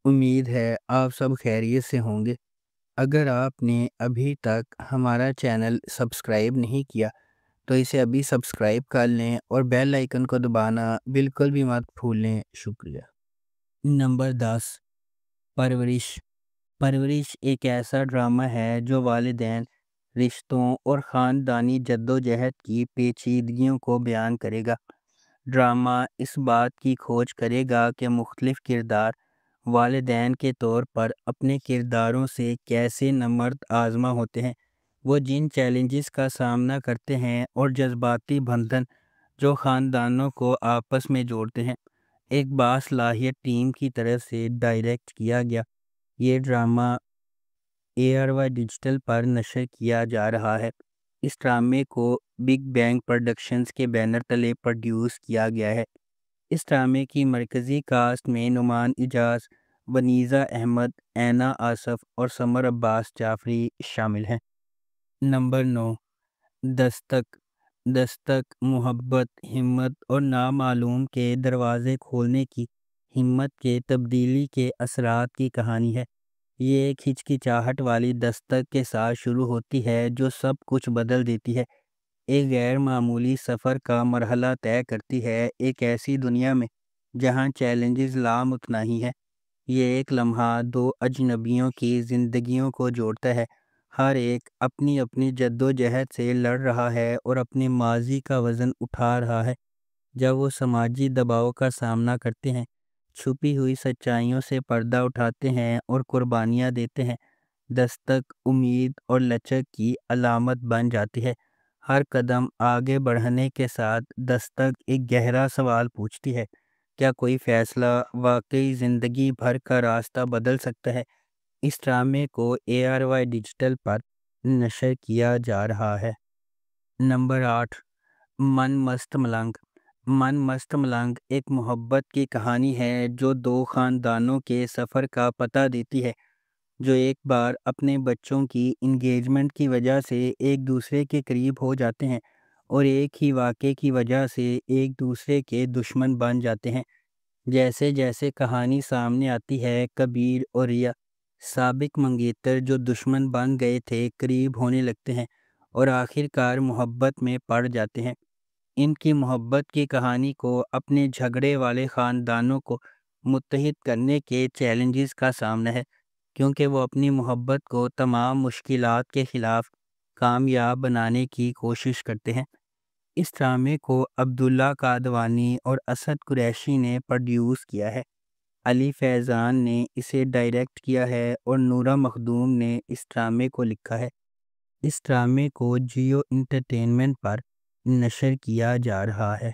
امید ہے آپ سب خیریت سے ہوں گے۔ اگر آپ نے ابھی تک ہمارا چینل سبسکرائب نہیں کیا تو اسے ابھی سبسکرائب کر لیں اور بیل آئیکن کو دبانا بالکل بھی مت بھولیں۔ شکریہ۔ نمبر 10، پرورش۔ پرورش ایک ایسا ڈرامہ ہے جو والدین، رشتوں اور خاندانی جدوجہد کی پیچیدگیوں کو بیان کرے گا۔ ڈرامہ اس بات کی کھوج کرے گا کہ مختلف کردار والدین کے طور پر اپنے کرداروں سے کیسے نمرد آزما ہوتے ہیں، وہ جن چیلنجز کا سامنا کرتے ہیں اور جذباتی بندھن جو خاندانوں کو آپس میں جوڑتے ہیں۔ ایک باصلاحیت ٹیم کی طرف سے ڈائریکٹ کیا گیا، یہ ڈرامہ ARY ڈیجیٹل پر نشر کیا جا رہا ہے۔ اس ڈرامے کو بگ بینگ پروڈکشنز کے بینر تلے پروڈیوس کیا گیا ہے۔ اس ڈرامے کی مرکزی کاسٹ میں نعمان اجاز، ونیزہ احمد، اینا آصف اور سمر عباس جعفری شامل ہیں۔ نمبر 9، دستک۔ دستک محبت، ہمت اور نامعلوم کے دروازے کھولنے کی ہمت کے تبدیلی کے اثرات کی کہانی ہے۔ یہ ایک ہچکچاہٹ والی دستک کے ساتھ شروع ہوتی ہے جو سب کچھ بدل دیتی ہے۔ ایک غیر معمولی سفر کا مرحلہ طے کرتی ہے، ایک ایسی دنیا میں جہاں چیلنجز لامتناہی ہے۔ یہ ایک لمحہ دو اجنبیوں کی زندگیوں کو جوڑتا ہے، ہر ایک اپنی اپنی جدوجہد سے لڑ رہا ہے اور اپنے ماضی کا وزن اٹھا رہا ہے۔ جب وہ سماجی دباؤ کا سامنا کرتے ہیں، چھپی ہوئی سچائیوں سے پردہ اٹھاتے ہیں اور قربانیاں دیتے ہیں، دستک امید اور لچک کی علامت بن جاتی ہے۔ ہر قدم آگے بڑھنے کے ساتھ دستک ایک گہرا سوال پوچھتی ہے، کیا کوئی فیصلہ واقعی زندگی بھر کا راستہ بدل سکتا ہے؟ اس ڈرامے کو ARY ڈیجیٹل پر نشر کیا جا رہا ہے۔ نمبر 8، من مست ملنگ۔ من مست ملنگ ایک محبت کی کہانی ہے جو دو خاندانوں کے سفر کا پتہ دیتی ہے، جو ایک بار اپنے بچوں کی انگیجمنٹ کی وجہ سے ایک دوسرے کے قریب ہو جاتے ہیں اور ایک ہی واقعے کی وجہ سے ایک دوسرے کے دشمن بن جاتے ہیں۔ جیسے جیسے کہانی سامنے آتی ہے، کبیر اور ریا، سابق منگیتر جو دشمن بن گئے تھے، قریب ہونے لگتے ہیں اور آخر کار محبت میں پڑ جاتے ہیں۔ ان کی محبت کی کہانی کو اپنے جھگڑے والے خاندانوں کو متحد کرنے کے چیلنجز کا سامنا ہے، کیونکہ وہ اپنی محبت کو تمام مشکلات کے خلاف کامیاب بنانے کی کوشش کرتے ہیں۔ اس ڈرامے کو عبداللہ قادوانی اور اسد قریشی نے پروڈیوس کیا ہے۔ علی فیضان نے اسے ڈائریکٹ کیا ہے اور نورہ مخدوم نے اس ڈرامے کو لکھا ہے۔ اس ڈرامے کو جیو انٹرٹینمنٹ پر نشر کیا جا رہا ہے۔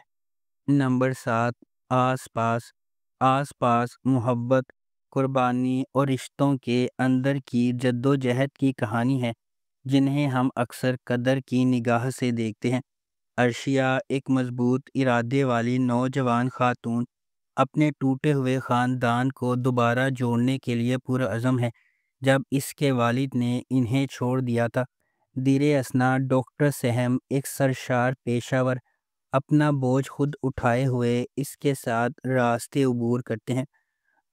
نمبر 7، آس پاس۔ آس پاس محبت، قربانی اور رشتوں کے اندر کی جدوجہد کی کہانی ہے جنہیں ہم اکثر قدر کی نگاہ سے دیکھتے ہیں۔ عرشیہ ایک مضبوط ارادے والی نوجوان خاتون اپنے ٹوٹے ہوئے خاندان کو دوبارہ جوڑنے کے لیے پرعزم ہے۔ جب اس کے والد نے انہیں چھوڑ دیا تھا، دیر اثنا ڈاکٹر سہم ایک سرشار پیشہ ور اپنا بوجھ خود اٹھائے ہوئے اس کے ساتھ راستے عبور کرتے ہیں۔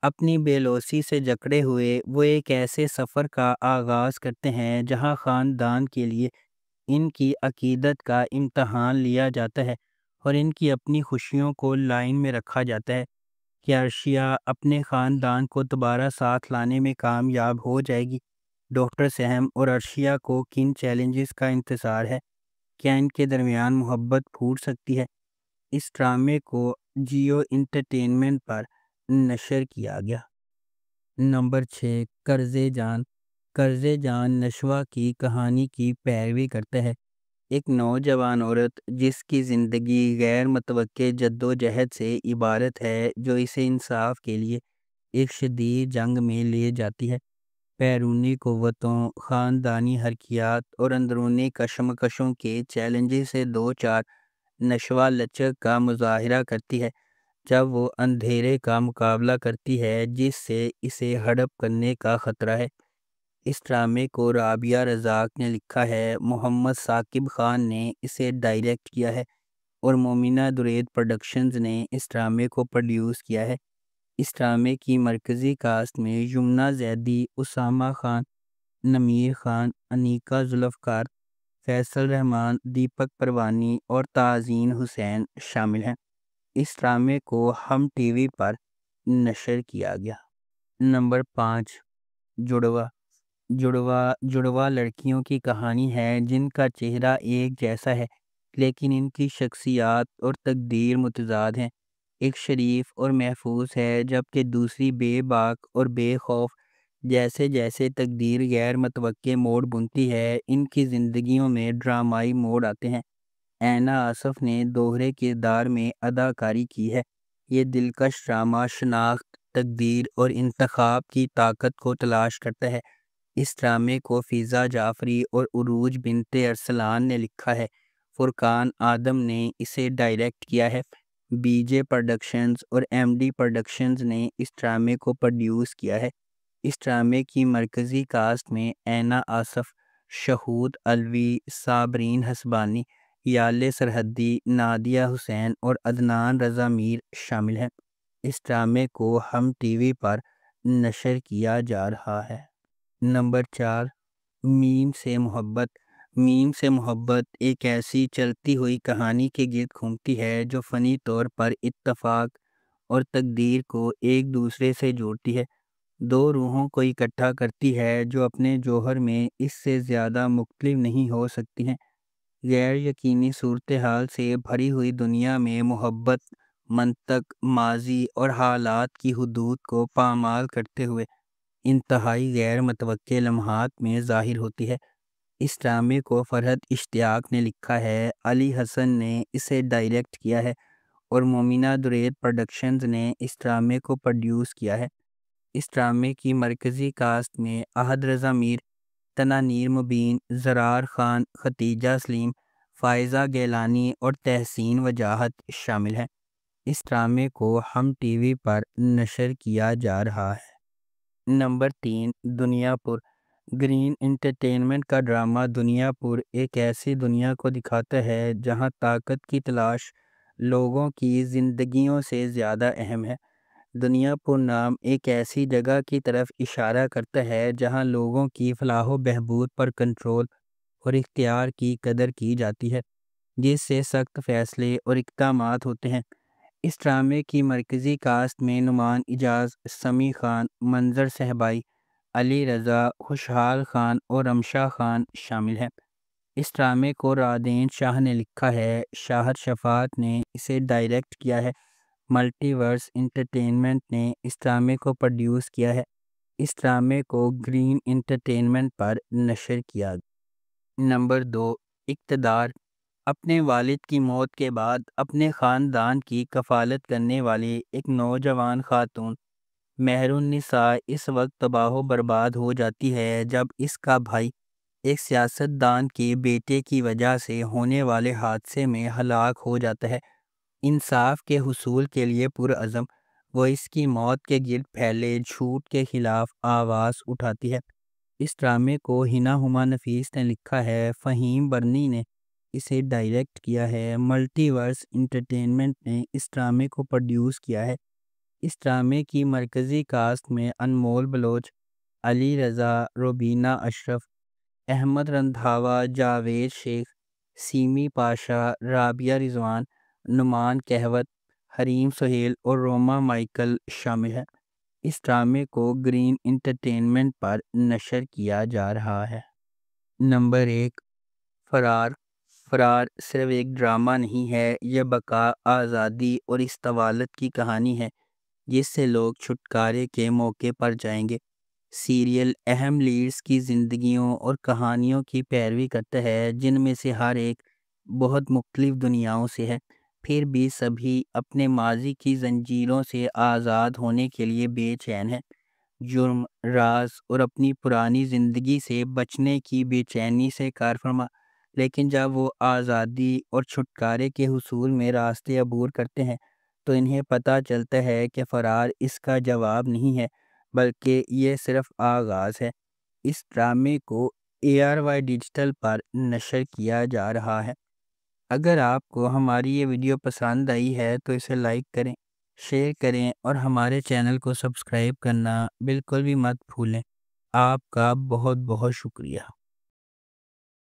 اپنی بے لوثی سے جکڑے ہوئے وہ ایک ایسے سفر کا آغاز کرتے ہیں جہاں خاندان کے لیے ان کی عقیدت کا امتحان لیا جاتا ہے اور ان کی اپنی خوشیوں کو لائن میں رکھا جاتا ہے۔ کیا عرشیہ اپنے خاندان کو دوبارہ ساتھ لانے میں کامیاب ہو جائے گی؟ ڈاکٹر سہم اور عرشیہ کو کن چیلنجز کا انتظار ہے؟ کیا ان کے درمیان محبت پھوٹ سکتی ہے؟ اس ڈرامے کو جیو انٹرٹینمنٹ پر نشر کیا گیا۔ نمبر 6، قرض جان۔ قرض جان نشوہ کی کہانی کی پیروی کرتا ہے، ایک نوجوان عورت جس کی زندگی غیر متوقع جدوجہد سے عبارت ہے جو اسے انصاف کے لیے ایک شدید جنگ میں لے جاتی ہے۔ بیرونی قوتوں، خاندانی حرکیات اور اندرونی کشمکشوں کے چیلنجز سے دو چار نشوہ لچک کا مظاہرہ کرتی ہے جب وہ اندھیرے کا مقابلہ کرتی ہے جس سے اسے ہڑپ کرنے کا خطرہ ہے۔ اس ڈرامے کو رابعہ رزاق نے لکھا ہے، محمد ثاقب خان نے اسے ڈائریکٹ کیا ہے اور مومنہ درید پروڈکشنز نے اس ڈرامے کو پروڈیوس کیا ہے۔ اس ڈرامے کی مرکزی کاسٹ میں یمنا زیدی، اسامہ خان، نمیر خان، انیکا ذوالفقار، فیصل رحمان، دیپک پروانی اور تازین حسین شامل ہیں۔ اس ڈرامے کو ہم ٹی وی پر نشر کیا گیا۔ نمبر 5، جڑوا۔ جڑوا لڑکیوں کی کہانی ہے جن کا چہرہ ایک جیسا ہے لیکن ان کی شخصیات اور تقدیر متضاد ہیں۔ ایک شریف اور محفوظ ہے جبکہ دوسری بے باک اور بے خوف۔ جیسے جیسے تقدیر غیر متوقع موڑ بنتی ہے، ان کی زندگیوں میں ڈرامائی موڑ آتے ہیں۔ اینا آصف نے دوہرے کردار میں اداکاری کی ہے۔ یہ دلکش ڈرامہ شناخت، تقدیر اور انتخاب کی طاقت کو تلاش کرتا ہے۔ اس ڈرامے کو فضا جعفری اور عروج بنت ارسلان نے لکھا ہے۔ فرقان آدم نے اسے ڈائریکٹ کیا ہے۔ بی جے پروڈکشنز اور ایم ڈی پروڈکشنز نے اس ڈرامے کو پروڈیوس کیا ہے۔ اس ڈرامے کی مرکزی کاسٹ میں اینا آصف، شہود علوی، صابرین حسبانی، یالے سرحدی، نادیہ حسین اور عدنان رضا میر شامل ہیں۔ اس ڈرامے کو ہم ٹی وی پر نشر کیا جا رہا ہے۔ نمبر 4، میم سے محبت۔ میم سے محبت ایک ایسی چلتی ہوئی کہانی کے گرد گھومتی ہے جو فنی طور پر اتفاق اور تقدیر کو ایک دوسرے سے جوڑتی ہے۔ دو روحوں کو اکٹھا کرتی ہے جو اپنے جوہر میں اس سے زیادہ مختلف نہیں ہو سکتی ہیں۔ غیر یقینی صورتحال سے بھری ہوئی دنیا میں محبت منطق، ماضی اور حالات کی حدود کو پامال کرتے ہوئے انتہائی غیر متوقع لمحات میں ظاہر ہوتی ہے۔ اس ڈرامے کو فرحت اشتیاق نے لکھا ہے، علی حسن نے اسے ڈائریکٹ کیا ہے اور مومنہ درید پروڈکشنز نے اس ڈرامے کو پروڈیوس کیا ہے۔ اس ڈرامے کی مرکزی کاسٹ میں احد رضا میر، تنانیر مبین، زرار خان، ختیجہ سلیم، فائزہ گیلانی اور تحسین وجاہت شامل ہیں۔ اس ڈرامے کو ہم ٹی وی پر نشر کیا جا رہا ہے۔ نمبر 3، دنیا پور۔ گرین انٹرٹینمنٹ کا ڈرامہ دنیا پور ایک ایسی دنیا کو دکھاتا ہے جہاں طاقت کی تلاش لوگوں کی زندگیوں سے زیادہ اہم ہے۔ دنیا پور نام ایک ایسی جگہ کی طرف اشارہ کرتا ہے جہاں لوگوں کی فلاح و بہبود پر کنٹرول اور اختیار کی قدر کی جاتی ہے، جس سے سخت فیصلے اور اقدامات ہوتے ہیں۔ اس ڈرامے کی مرکزی کاسٹ میں نعمان اجاز، سمیع خان، منظر صہبائی، علی رضا، خوشحال خان اور رمشا خان شامل ہیں۔ اس ڈرامے کو رادین شاہ نے لکھا ہے، شاہد شفاعت نے اسے ڈائریکٹ کیا ہے۔ ملٹی ورس انٹرٹینمنٹ نے اس ڈرامے کو پروڈیوس کیا ہے۔ اس ڈرامے کو گرین انٹرٹینمنٹ پر نشر کیا گیا۔ نمبر 2، اقتدار۔ اپنے والد کی موت کے بعد اپنے خاندان کی کفالت کرنے والی ایک نوجوان خاتون مہر النساء اس وقت تباہ و برباد ہو جاتی ہے جب اس کا بھائی ایک سیاستدان کے بیٹے کی وجہ سے ہونے والے حادثے میں ہلاک ہو جاتا ہے۔ انصاف کے حصول کے لیے پرعزم، وہ اس کی موت کے گرد پھیلے جھوٹ کے خلاف آواز اٹھاتی ہے۔ اس ڈرامے کو ہنا ہما نفیس نے لکھا ہے، فہیم برنی نے اسے ڈائریکٹ کیا ہے۔ ملٹی ورس انٹرٹینمنٹ نے اس ڈرامے کو پروڈیوس کیا ہے۔ اس ڈرامے کی مرکزی کاسٹ میں انمول بلوچ، علی رضا، روبینہ اشرف، احمد رندھاوا، جاوید شیخ، سیمی پاشا، رابعہ رضوان، نعمان کہوت، حریم سہیل اور روما مائیکل شامل ہیں۔ اس ڈرامے کو گرین انٹرٹینمنٹ پر نشر کیا جا رہا ہے۔ نمبر 1، فرار۔ فرار صرف ایک ڈرامہ نہیں ہے، یہ بقا، آزادی اور استوالت کی کہانی ہے جس سے لوگ چھٹکارے کے موقع پر جائیں گے۔ سیریل اہم لیڈز کی زندگیوں اور کہانیوں کی پیروی کرتا ہے جن میں سے ہر ایک بہت مختلف دنیاؤں سے ہے، پھر بھی سبھی اپنے ماضی کی زنجیروں سے آزاد ہونے کے لیے بے چین ہیں۔ جرم، راز اور اپنی پرانی زندگی سے بچنے کی بے چینی سے کارفرما، لیکن جب وہ آزادی اور چھٹکارے کے حصول میں راستے عبور کرتے ہیں تو انہیں پتہ چلتا ہے کہ فرار اس کا جواب نہیں ہے بلکہ یہ صرف آغاز ہے۔ اس ڈرامے کو ARY ڈیجیٹل پر نشر کیا جا رہا ہے۔ اگر آپ کو ہماری یہ ویڈیو پسند آئی ہے تو اسے لائک کریں، شیئر کریں اور ہمارے چینل کو سبسکرائب کرنا بالکل بھی مت بھولیں۔ آپ کا بہت بہت شکریہ۔